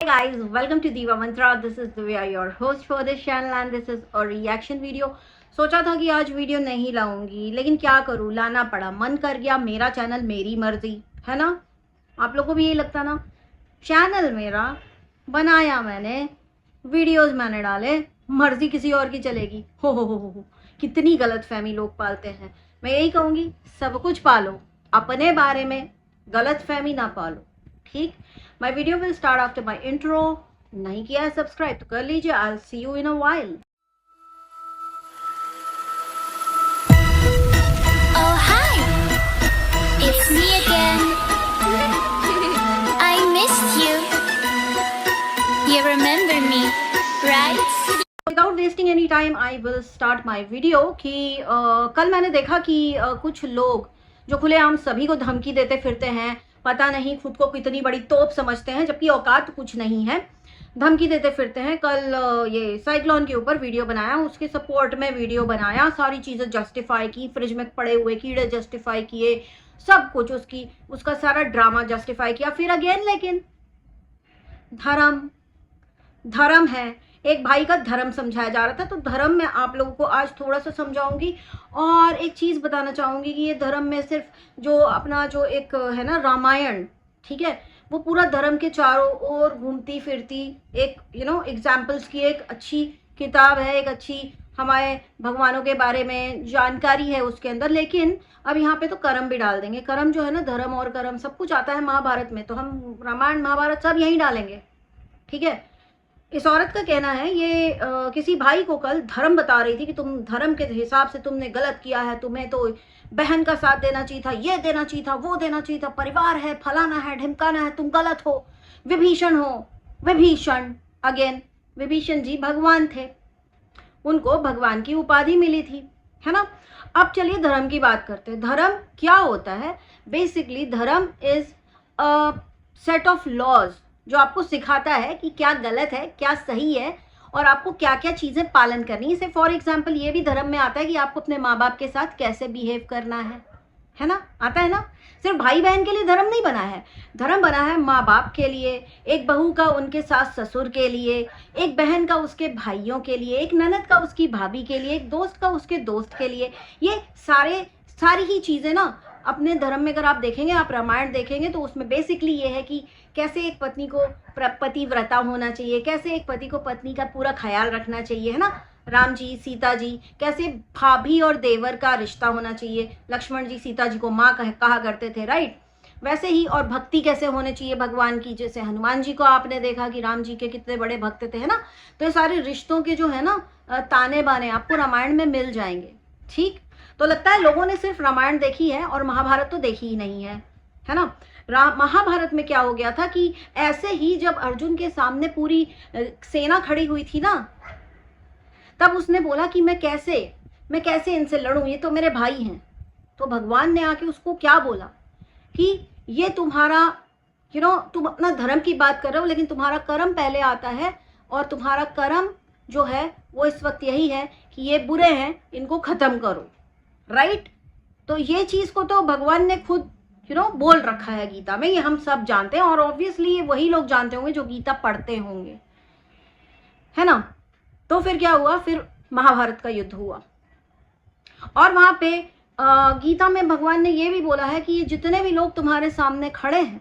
Guys, welcome to Diva Mantra. This is Divya, your host for this channel, and this is a reaction video. सोचा था कि आज video नहीं लाऊंगी, लेकिन क्या करूँ, लाना पड़ा। मन कर गया, मेरा चैनल मेरी मर्जी है ना। आप लोगों को भी यही लगता ना। चैनल मेरा बनाया मैंने, वीडियोस मैंने डाले, मर्जी किसी और की चलेगी। हो कितनी गलतफहमी लोग पालते हैं। मैं यही कहूँगी, सब कुछ पालो, अपने बारे में गलतफहमी ना पालो, ठीक। My video will start after my intro. नहीं किया है सब्सक्राइब तो कर लीजिए। I will see you in a while. Oh hi, it's me again. I missed you. You remember me, right? Without wasting any time, I will start my video कि कल मैंने देखा कि कुछ लोग जो खुलेआम सभी को धमकी देते फिरते हैं, पता नहीं खुद को कितनी बड़ी तोप समझते हैं, जबकि औकात कुछ नहीं है, धमकी देते फिरते हैं। कल ये साइक्लोन के ऊपर वीडियो बनाया, उसके सपोर्ट में वीडियो बनाया, सारी चीज़ें जस्टिफाई की, फ्रिज में पड़े हुए कीड़े जस्टिफाई किए, सब कुछ उसका सारा ड्रामा जस्टिफाई किया। फिर अगेन लेकिन धर्म है, एक भाई का धर्म समझाया जा रहा था, तो धर्म में आप लोगों को आज थोड़ा सा समझाऊंगी। और एक चीज़ बताना चाहूँगी कि ये धर्म में सिर्फ जो अपना जो एक है ना रामायण, ठीक है, वो पूरा धर्म के चारों ओर घूमती फिरती एक एग्जाम्पल्स की एक अच्छी किताब है, एक अच्छी हमारे भगवानों के बारे में जानकारी है उसके अंदर। लेकिन अब यहाँ पे तो कर्म भी डाल देंगे। कर्म जो है ना, धर्म और कर्म सब कुछ आता है महाभारत में, तो हम रामायण महाभारत सब यहीं डालेंगे, ठीक है। इस औरत का कहना है, ये किसी भाई को कल धर्म बता रही थी कि तुम धर्म के हिसाब से तुमने गलत किया है, तुम्हें तो बहन का साथ देना चाहिए था, ये देना चाहिए था, वो देना चाहिए था, परिवार है, फलाना है, ढिमकाना है, तुम गलत हो, विभीषण हो। विभीषण अगेन, विभीषण जी भगवान थे, उनको भगवान की उपाधि मिली थी, है ना। अब चलिए धर्म की बात करते हैं। धर्म क्या होता है? Basically dharma is a set of laws जो आपको सिखाता है कि क्या गलत है, क्या सही है, और आपको क्या क्या चीज़ें पालन करनी है। जैसे फॉर एग्जाम्पल ये भी धर्म में आता है कि आपको अपने माँ बाप के साथ कैसे बिहेव करना है ना, आता है ना। सिर्फ भाई बहन के लिए धर्म नहीं बना है, धर्म बना है माँ बाप के लिए, एक बहू का उनके सास ससुर के लिए, एक बहन का उसके भाइयों के लिए, एक ननद का उसकी भाभी के लिए, एक दोस्त का उसके दोस्त के लिए। ये सारी ही चीज़ें ना अपने धर्म में अगर आप देखेंगे, आप रामायण देखेंगे, तो उसमें बेसिकली ये है कि कैसे एक पत्नी को पतिव्रता होना चाहिए, कैसे एक पति को पत्नी का पूरा ख्याल रखना चाहिए, है ना। राम जी, सीता जी, कैसे भाभी और देवर का रिश्ता होना चाहिए। लक्ष्मण जी सीता जी को माँ कहा करते थे, राइट। वैसे ही और भक्ति कैसे होने चाहिए भगवान की। जैसे हनुमान जी को आपने देखा कि राम जी के कितने बड़े भक्त थे, है ना। तो ये सारे रिश्तों के जो है ना ताने बाने आपको रामायण में मिल जाएंगे, ठीक। तो लगता है लोगों ने सिर्फ रामायण देखी है और महाभारत तो देखी ही नहीं है ना। महाभारत में क्या हो गया था कि ऐसे ही जब अर्जुन के सामने पूरी सेना खड़ी हुई थी ना, तब उसने बोला कि मैं कैसे इनसे लड़ूं, ये तो मेरे भाई हैं। तो भगवान ने आके उसको क्या बोला कि ये तुम्हारा तुम अपना धर्म की बात कर रहे हो, लेकिन तुम्हारा कर्म पहले आता है, और तुम्हारा कर्म जो है वो इस वक्त यही है कि ये बुरे हैं, इनको खत्म करो, राइट। तो ये चीज़ को तो भगवान ने खुद बोल रखा है गीता में, ये हम सब जानते हैं, और ऑब्वियसली ये वही लोग जानते होंगे जो गीता पढ़ते होंगे, है ना। तो फिर क्या हुआ, फिर महाभारत का युद्ध हुआ, और वहां पे गीता में भगवान ने ये भी बोला है कि ये जितने भी लोग तुम्हारे सामने खड़े हैं,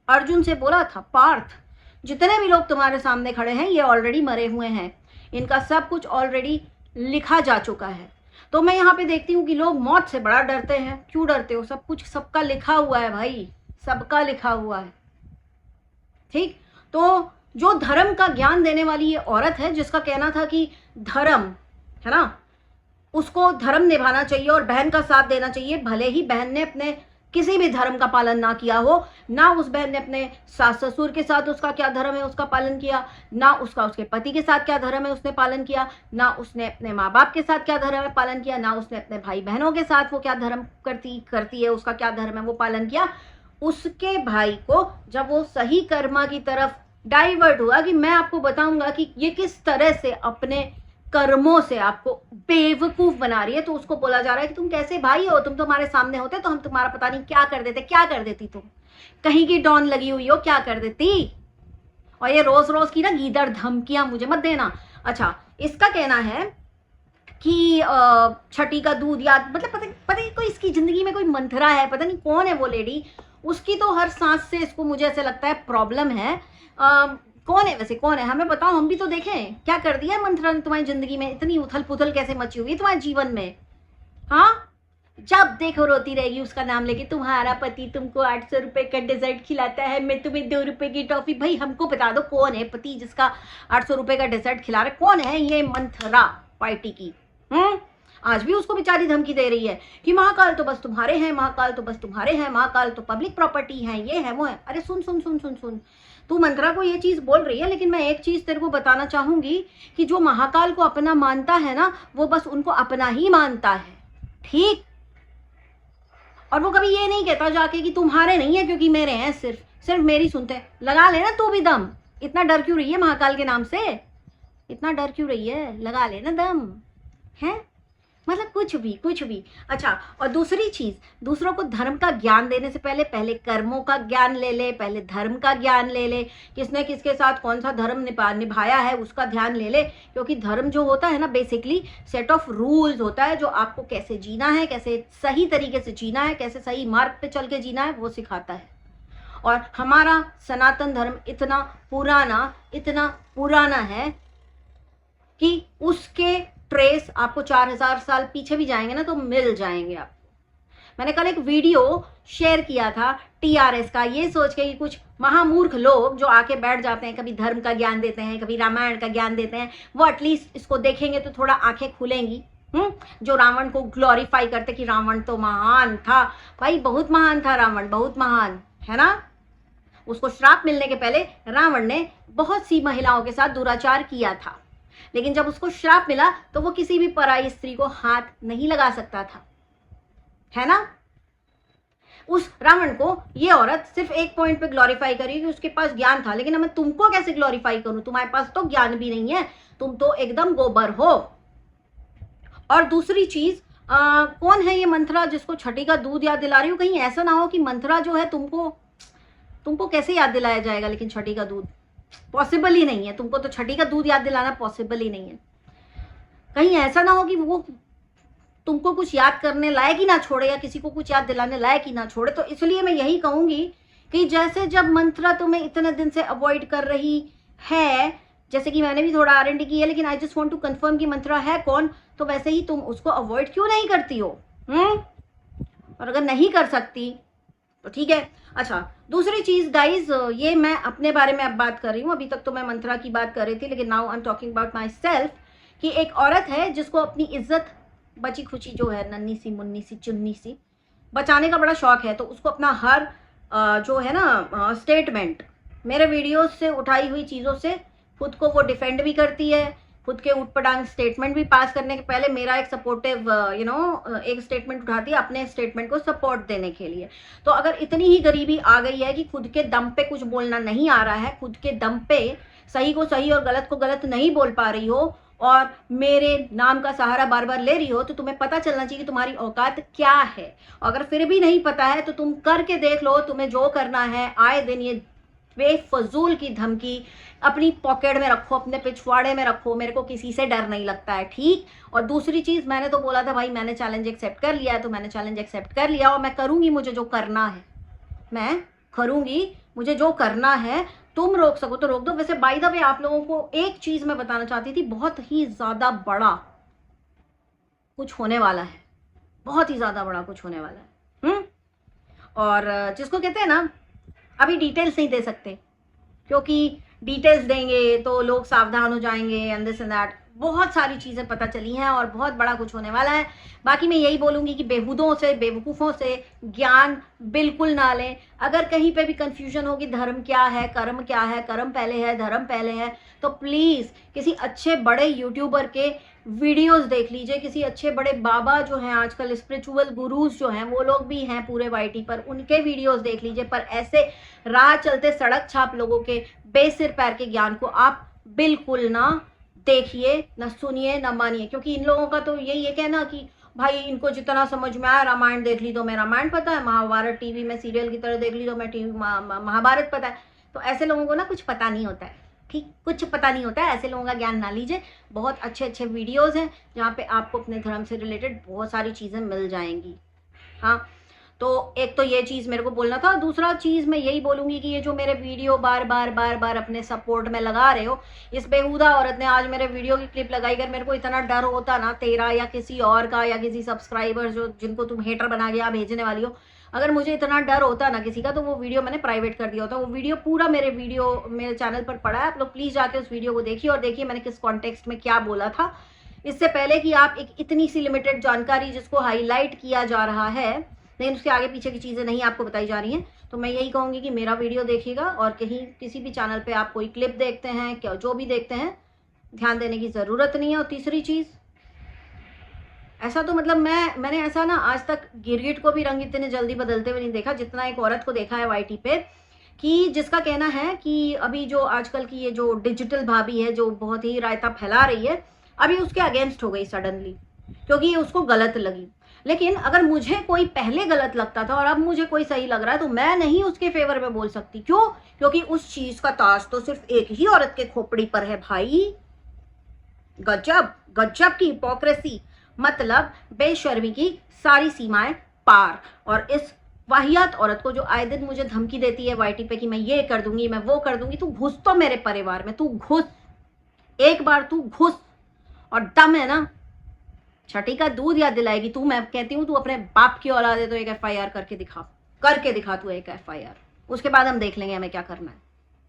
अर्जुन से बोला था, पार्थ, जितने भी लोग तुम्हारे सामने खड़े हैं ये ऑलरेडी मरे हुए हैं, इनका सब कुछ ऑलरेडी लिखा जा चुका है। तो मैं यहाँ पे देखती हूँ कि लोग मौत से बड़ा डरते हैं। क्यों डरते हो? सब कुछ सबका लिखा हुआ है भाई, सबका लिखा हुआ है, ठीक। तो जो धर्म का ज्ञान देने वाली ये औरत है, जिसका कहना था कि धर्म है ना, उसको धर्म निभाना चाहिए और बहन का साथ देना चाहिए, भले ही बहन ने अपने किसी भी धर्म का पालन ना किया हो, ना उस बहन ने अपने सास ससुर के साथ उसका क्या धर्म है उसका पालन किया, ना उसके पति के साथ क्या धर्म है उसने पालन किया, ना उसने अपने माँ बाप के साथ क्या धर्म है पालन किया, ना उसने अपने भाई बहनों के साथ वो क्या धर्म करती है उसका क्या धर्म है वो पालन किया। उसके भाई को जब वो सही कर्मा की तरफ डाइवर्ट हुआ कि मैं आपको बताऊंगा कि ये किस तरह से अपने कर्मों से आपको बेवकूफ बना रही है, तो उसको बोला जा रहा है कि तुम कैसे भाई हो, तुम तुम्हारे सामने होते तो हम तुम्हारा पता नहीं क्या कर देते, क्या कर देती तुम, कहीं की डॉन लगी हुई हो क्या कर देती। और ये रोज रोज की ना गीदड़ धमकियां मुझे मत देना। अच्छा, इसका कहना है कि छठी का दूध याद, मतलब पता नहीं कोई इसकी जिंदगी में कोई मंथरा है, पता नहीं कौन है वो लेडी, उसकी तो हर सांस से इसको मुझे ऐसे लगता है प्रॉब्लम है। कौन है वैसे, कौन है हमें बताओ, हम भी तो देखें क्या कर दिया है मंथरा ने तुम्हारी जिंदगी में, इतनी उथल पुथल कैसे मची हुई है तुम्हारे जीवन में। हाँ, जब देखो रोती रहेगी उसका नाम लेके, तुम्हारा पति तुमको 800 रुपए का डेजर्ट खिलाता है, मैं तुम्हें 2 रुपए की टॉफी। भाई हमको बता दो कौन है पति जिसका 800 रुपए का डेजर्ट खिला रहा है, कौन है ये मंथरा पार्टी की। आज भी उसको बेचारी धमकी दे रही है कि महाकाल तो बस तुम्हारे हैं, महाकाल तो बस तुम्हारे हैं, महाकाल तो पब्लिक प्रॉपर्टी है, ये है वो है। अरे सुन सुन सुन सुन सुन, तू मंत्रा को ये चीज बोल रही है, लेकिन मैं एक चीज तेरे को बताना चाहूंगी कि जो महाकाल को अपना मानता है ना, वो बस उनको अपना ही मानता है, ठीक। और वो कभी ये नहीं कहता जाके कि तुम्हारे नहीं है क्योंकि मेरे हैं, सिर्फ मेरी सुनते। लगा लेना तू भी दम, इतना डर क्यों रही है महाकाल के नाम से, इतना डर क्यों रही है, लगा लेना दम है, मतलब कुछ भी। अच्छा, और दूसरी चीज, दूसरों को धर्म का ज्ञान देने से पहले कर्मों का ज्ञान ले ले, पहले धर्म का ज्ञान ले ले, किसने किसके साथ कौन सा धर्म निभाया है उसका ध्यान ले ले। क्योंकि धर्म जो होता है ना, बेसिकली सेट ऑफ रूल्स होता है जो आपको कैसे जीना है, कैसे सही तरीके से जीना है, कैसे सही मार्ग पे चल के जीना है, वो सिखाता है। और हमारा सनातन धर्म इतना पुराना है कि उसके ट्रेस आपको 4000 साल पीछे भी जाएंगे ना तो मिल जाएंगे आपको। मैंने कल एक वीडियो शेयर किया था टीआरएस का, ये सोच के कि कुछ महामूर्ख लोग जो आके बैठ जाते हैं, कभी धर्म का ज्ञान देते हैं, कभी रामायण का ज्ञान देते हैं, वो एटलीस्ट इसको देखेंगे तो थोड़ा आंखें खुलेंगी। जो रावण को ग्लोरीफाई करते कि रावण तो महान था, भाई बहुत महान था रावण, बहुत महान है ना। उसको श्राप मिलने के पहले रावण ने बहुत सी महिलाओं के साथ दुराचार किया था, लेकिन जब उसको श्राप मिला तो वो किसी भी पराई स्त्री को हाथ नहीं लगा सकता था, है ना। उस रावण को ये औरत सिर्फ एक पॉइंट पे ग्लोरीफाई करी कि उसके पास ज्ञान था, लेकिन मैं तुमको कैसे ग्लोरीफाई करूं, तुम्हारे पास तो ज्ञान भी नहीं है, तुम तो एकदम गोबर हो। और दूसरी चीज, कौन है ये मंथरा जिसको छठी का दूध याद दिला रही हूँ, कहीं ऐसा ना हो कि मंथरा जो है तुमको कैसे याद दिलाया जाएगा, लेकिन छठी का दूध पॉसिबल ही नहीं है, तुमको तो छठी का दूध याद दिलाना पॉसिबल ही नहीं है। कहीं ऐसा ना हो कि वो तुमको कुछ याद करने लायक ही ना छोड़े, या किसी को कुछ याद दिलाने लायक ही ना छोड़े। तो इसलिए मैं यही कहूंगी कि जैसे जब मंत्रा तुम्हें इतने दिन से अवॉइड कर रही है, जैसे कि मैंने भी थोड़ा R&D की है, लेकिन I just want to confirm कि मंत्रा है कौन, तो वैसे ही तुम उसको अवॉइड क्यों नहीं करती हो। और अगर नहीं कर सकती तो ठीक है। अच्छा, दूसरी चीज गाइज, ये मैं अपने बारे में अब बात कर रही हूँ, अभी तक तो मैं मंत्रा की बात कर रही थी, लेकिन now I am talking about my self, कि एक औरत है जिसको अपनी इज्जत बची खुची जो है, नन्ही सी मुन्नी सी चुन्नी सी बचाने का बड़ा शौक है, तो उसको अपना हर जो है ना स्टेटमेंट, मेरे वीडियोस से उठाई हुई चीज़ों से खुद को वो डिफेंड भी करती है, खुद के उटपटांग स्टेटमेंट भी पास करने के पहले मेरा एक सपोर्टिव एक स्टेटमेंट उठाती है अपने स्टेटमेंट को सपोर्ट देने के लिए। तो अगर इतनी ही गरीबी आ गई है कि खुद के दम पे कुछ बोलना नहीं आ रहा है, खुद के दम पे सही को सही और गलत को गलत नहीं बोल पा रही हो, और मेरे नाम का सहारा बार बार ले रही हो, तो तुम्हें पता चलना चाहिए कि तुम्हारी औकात क्या है। अगर फिर भी नहीं पता है तो तुम करके देख लो, तुम्हें जो करना है। आए दिन ये बेफजूल की धमकी अपनी पॉकेट में रखो, अपने पिछवाड़े में रखो, मेरे को किसी से डर नहीं लगता है, ठीक। और दूसरी चीज, मैंने तो बोला था भाई मैंने चैलेंज एक्सेप्ट कर लिया है, तो मैंने चैलेंज एक्सेप्ट कर लिया और मैं करूंगी मुझे जो करना है, मैं करूंगी मुझे जो करना है। तुम रोक सको तो रोक दो। वैसे बाय द वे आप लोगों को एक चीज मैं बताना चाहती थी, बहुत ही ज्यादा बड़ा कुछ होने वाला है, बहुत ही ज्यादा बड़ा कुछ होने वाला है। और जिसको कहते हैं ना, अभी डिटेल्स नहीं दे सकते, क्योंकि डिटेल्स देंगे तो लोग सावधान हो जाएंगे एंड दिस एंड दैट। बहुत सारी चीज़ें पता चली हैं और बहुत बड़ा कुछ होने वाला है। बाकी मैं यही बोलूँगी कि बेहूदों से, बेवकूफ़ों से ज्ञान बिल्कुल ना लें। अगर कहीं पे भी कंफ्यूजन हो कि धर्म क्या है, कर्म क्या है, कर्म पहले है धर्म पहले है, तो प्लीज़ किसी अच्छे बड़े यूट्यूबर के वीडियोस देख लीजिए, किसी अच्छे बड़े बाबा जो हैं आजकल स्पिरिचुअल गुरुज जो हैं, वो लोग भी हैं पूरे YT पर, उनके वीडियोस देख लीजिए। पर ऐसे राह चलते सड़क छाप लोगों के बेसिर पैर के ज्ञान को आप बिल्कुल ना देखिए, न सुनिए, न मानिए, क्योंकि इन लोगों का तो यही है कहना कि भाई इनको जितना समझ में आया, रामायण देख ली तो मैं रामायण पता है, महाभारत टीवी में सीरियल की तरह देख ली तो मैं टीवी महाभारत पता है। तो ऐसे लोगों को ना कुछ पता नहीं होता है, ठीक, कुछ पता नहीं होता है, ऐसे लोगों का ज्ञान ना लीजिए। बहुत अच्छे अच्छे वीडियोज़ हैं जहाँ पे आपको अपने धर्म से रिलेटेड बहुत सारी चीज़ें मिल जाएंगी। हाँ, तो एक तो ये चीज़ मेरे को बोलना था। दूसरा चीज़ मैं यही बोलूँगी कि ये जो मेरे वीडियो बार बार अपने सपोर्ट में लगा रहे हो, इस बेहुदा औरत ने आज मेरे वीडियो की क्लिप लगाई। अगर मेरे को इतना डर होता ना तेरा या किसी और का या किसी सब्सक्राइबर जो जिनको तुम हेटर बना के यहाँ भेजने वाली हो, अगर मुझे इतना डर होता ना किसी का, तो वो वीडियो मैंने प्राइवेट कर दिया होता। वो वीडियो पूरा मेरे चैनल पर पड़ा है, आप लोग प्लीज़ जाके उस वीडियो को देखिए और देखिए मैंने किस कॉन्टेक्स्ट में क्या बोला था। इससे पहले कि आप एक इतनी सी लिमिटेड जानकारी जिसको हाईलाइट किया जा रहा है, लेकिन उसके आगे पीछे की चीज़ें नहीं आपको बताई जा रही हैं, तो मैं यही कहूँगी कि मेरा वीडियो देखिएगा और कहीं किसी भी चैनल पे आप कोई क्लिप देखते हैं, क्या जो भी देखते हैं, ध्यान देने की ज़रूरत नहीं है। और तीसरी चीज़, ऐसा तो मतलब मैंने ऐसा ना आज तक गिरगिट को भी रंग इतने जल्दी बदलते हुए नहीं देखा जितना एक औरत को देखा है वाईटी पे, कि जिसका कहना है कि अभी जो आजकल की ये जो डिजिटल भाभी है जो बहुत ही रायता फैला रही है, अभी उसके अगेंस्ट हो गई सडनली क्योंकि उसको गलत लगी। लेकिन अगर मुझे कोई पहले गलत लगता था और अब मुझे कोई सही लग रहा है, तो मैं नहीं उसके फेवर में बोल सकती। क्यों? क्योंकि उस चीज का ताज तो सिर्फ एक ही औरत के खोपड़ी पर है भाई। गजब गजब की हिपोक्रेसी, मतलब बेशर्मी की सारी सीमाएं पार। और इस वाहियात औरत को जो आए दिन मुझे धमकी देती है वाईटी पे कि मैं ये कर दूंगी, मैं वो कर दूंगी, तू घुस तो मेरे परिवार में, तू घुस, एक बार तू घुस, और दम है ना छठी का दूध याद दिलाएगी तू। मैं कहती हूँ तू अपने बाप की औलाद है तो एक FIR करके दिखा तू एक FIR, उसके बाद हम देख लेंगे हमें क्या करना है।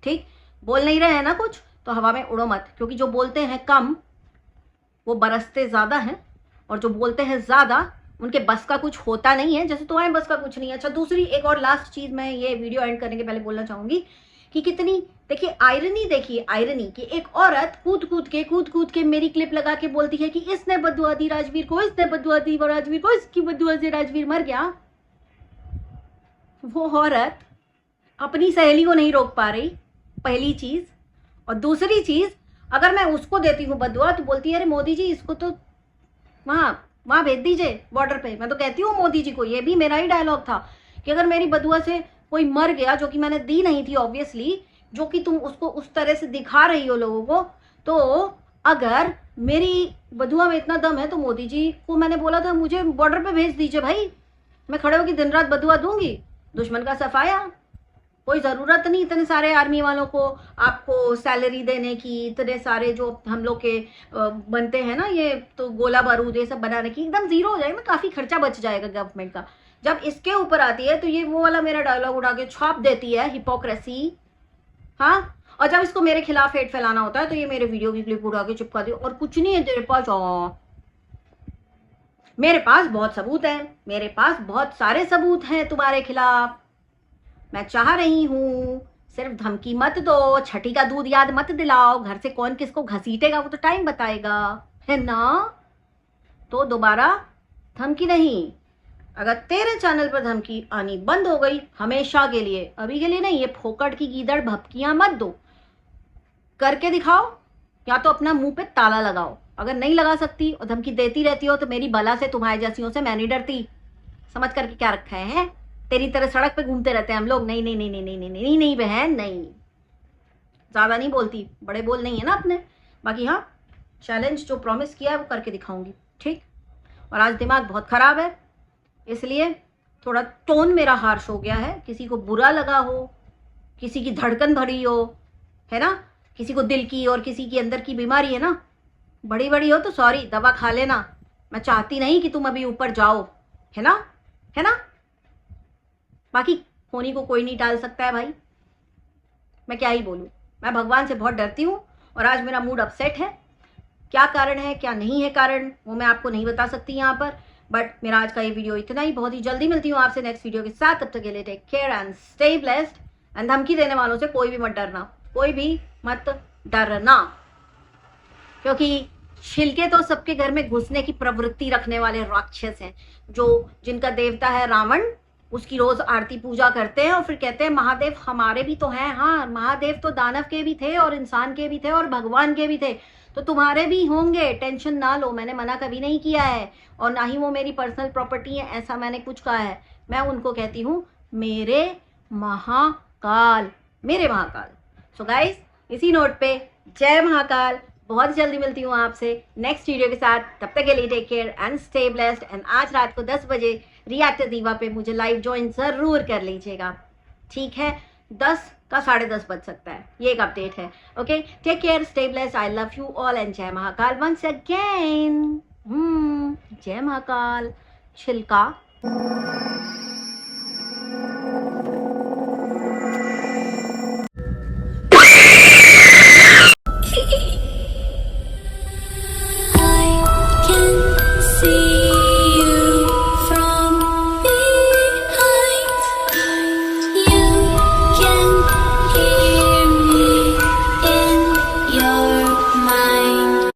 ठीक, बोल नहीं रहे हैं ना कुछ तो हवा में उड़ो मत, क्योंकि जो बोलते हैं कम वो बरसते ज्यादा हैं, और जो बोलते हैं ज्यादा उनके बस का कुछ होता नहीं है, जैसे तुम्हारे बस का कुछ नहीं है। अच्छा, दूसरी एक और लास्ट चीज मैं ये वीडियो एंड करने के पहले बोलना चाहूंगी कि कितनी, देखिए आयरनी कि एक औरत कूद के मेरी क्लिप लगा के बोलती है कि इसने बदुआ दी राजवीर को, इसकी बदुआ से राजवीर मर गया। वो औरत अपनी सहेली को नहीं रोक पा रही, पहली चीज। और दूसरी चीज, अगर मैं उसको देती हूँ बदुआ तो बोलती है अरे मोदी जी इसको तो वहां भेज दीजिए बॉर्डर पे। मैं तो कहती हूँ मोदी जी को, ये भी मेरा ही डायलॉग था कि अगर मेरी बदुआ से कोई मर गया, जो कि मैंने दी नहीं थी ऑब्वियसली, जो कि तुम उसको उस तरह से दिखा रही हो लोगों को, तो अगर मेरी बदुआ में इतना दम है तो मोदी जी को मैंने बोला था मुझे बॉर्डर पे भेज दीजिए भाई, मैं खड़े होकर दिन रात बदुआ दूंगी, दुश्मन का सफाया। कोई ज़रूरत नहीं इतने सारे आर्मी वालों को आपको सैलरी देने की, इतने सारे जो हम लोग के बनते हैं ना ये तो गोला बारूद ये सब बनाने की, एकदम जीरो हो जाएगा ना, काफ़ी खर्चा बच जाएगा गवर्नमेंट का। जब इसके ऊपर आती है तो ये वो वाला मेरा डायलॉग उड़ा के छाप देती है, हिपोक्रेसी। हाँ, और जब इसको मेरे खिलाफ हेट फैलाना होता है तो ये मेरे वीडियो की क्लिप उड़ा के चिपका दी, और कुछ नहीं है तेरे पास। मेरे पास बहुत सबूत है, मेरे पास बहुत सारे सबूत हैं तुम्हारे खिलाफ। मैं चाह रही हूं सिर्फ धमकी मत दो, छठी का दूध याद मत दिलाओ, घर से कौन किसको घसीटेगा वो तो टाइम बताएगा, है ना। तो दोबारा धमकी नहीं। अगर तेरे चैनल पर धमकी आनी बंद हो गई हमेशा के लिए, अभी के लिए नहीं, ये फोकट की गीदड़ भपकियां मत दो, करके दिखाओ, या तो अपना मुंह पे ताला लगाओ। अगर नहीं लगा सकती और धमकी देती रहती हो तो मेरी बला से, तुम्हारे जैसियों से मैं नहीं डरती। समझ करके क्या रखा है? तेरी तरह सड़क पे घूमते रहते हैं हम लोग। नहीं नहीं नहीं नहीं नहीं नहीं नहीं नहीं बहन, नहीं, ज्यादा नहीं बोलती, बड़े बोल नहीं है ना अपने। बाकी हाँ, चैलेंज जो प्रॉमिस किया है वो करके दिखाऊंगी, ठीक। और आज दिमाग बहुत खराब है, इसलिए थोड़ा टोन मेरा हार्श हो गया है। किसी को बुरा लगा हो, किसी की धड़कन भरी हो, है ना, किसी को दिल की और किसी की अंदर की बीमारी है ना, बड़ी बड़ी हो तो सॉरी, दवा खा लेना। मैं चाहती नहीं कि तुम अभी ऊपर जाओ, है ना, है ना। बाकी होनी को कोई नहीं टाल सकता है भाई, मैं क्या ही बोलूँ। मैं भगवान से बहुत डरती हूँ और आज मेरा मूड अपसेट है। क्या कारण है क्या नहीं है कारण वो मैं आपको नहीं बता सकती यहाँ पर, बट मेरा आज का ये वीडियो इतना ही। बहुत ही जल्दी मिलती हूँ आपसे नेक्स्ट वीडियो के साथ, तब तक के लिए take care and stay blessed. And धमकी देने वालों से कोई भी मत डरना, कोई भी मत डरना, क्योंकि छिलके तो सबके घर में घुसने की प्रवृत्ति रखने वाले राक्षस हैं, जो जिनका देवता है रावण, उसकी रोज आरती पूजा करते हैं और फिर कहते हैं महादेव हमारे भी तो हैं। हाँ, महादेव तो दानव के भी थे और इंसान के भी थे और भगवान के भी थे, तो तुम्हारे भी होंगे, टेंशन ना लो। मैंने मना कभी नहीं किया है और ना ही वो मेरी पर्सनल प्रॉपर्टी है, ऐसा मैंने कुछ कहा है। मैं उनको कहती हूँ मेरे महाकाल, मेरे महाकाल। सो गाइस, इसी नोट पे जय महाकाल। बहुत जल्दी मिलती हूँ आपसे नेक्स्ट वीडियो के साथ। तब तक के लिए take care and stay blessed. And आज रात को 10 बजे रिएक्टर दीवा पे मुझे लाइव ज्वाइन ज़रूर कर लीजिएगा, ठीक है? 10 का 10:30 बज सकता है, ये एक अपडेट है। Okay, take care, stay blessed, I love you all and जय महाकाल वंस अगेन। जय महाकाल। छिलका।